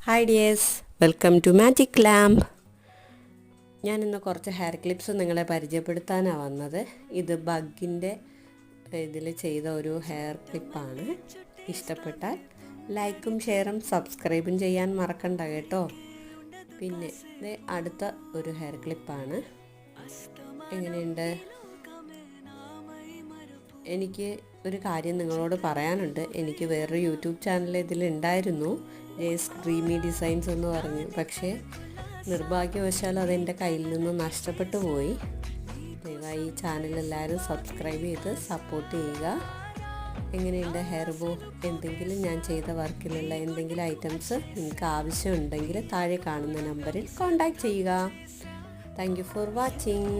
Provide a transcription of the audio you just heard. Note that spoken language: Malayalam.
Hi dears, welcome to magic lamp. ഞാനിന്ന് കുറച്ച് ഹെയർ ക്ലിപ്സ് നിങ്ങളെ പരിചയപ്പെടുത്താനാണ് വന്നത്. ഇത് ബഗ്ഗിൻ്റെ ഇതിൽ ചെയ്ത ഒരു ഹെയർ ക്ലിപ്പാണ്. ഇഷ്ടപ്പെട്ടാൽ ലൈക്കും ഷെയറും സബ്സ്ക്രൈബും ചെയ്യാൻ മറക്കണ്ട കേട്ടോ. പിന്നെ ഇത് അടുത്ത ഒരു ഹെയർ ക്ലിപ്പാണ്. എങ്ങനെയുണ്ട്? എനിക്ക് ഒരു കാര്യം നിങ്ങളോട് പറയാനുണ്ട്. എനിക്ക് വേറൊരു യൂട്യൂബ് ചാനൽ ഇതിലുണ്ടായിരുന്നു, ജേസ് ഡ്രീമി ഡിസൈൻസ് എന്ന് പറഞ്ഞു. പക്ഷേ നിർഭാഗ്യവശാൽ അതെൻ്റെ കയ്യിൽ നിന്ന് നഷ്ടപ്പെട്ടു പോയി. ദയവായി ഈ ചാനൽ എല്ലാവരും സബ്സ്ക്രൈബ് ചെയ്ത് സപ്പോർട്ട് ചെയ്യുക. എങ്ങനെയുണ്ട് ഹെയർ ബോ? എന്തെങ്കിലും ഞാൻ ചെയ്ത വർക്കിലുള്ള എന്തെങ്കിലും ഐറ്റംസ് നിങ്ങൾക്ക് ആവശ്യമുണ്ടെങ്കിൽ താഴെ കാണുന്ന നമ്പറിൽ കോൺടാക്റ്റ് ചെയ്യുക. Thank you for watching.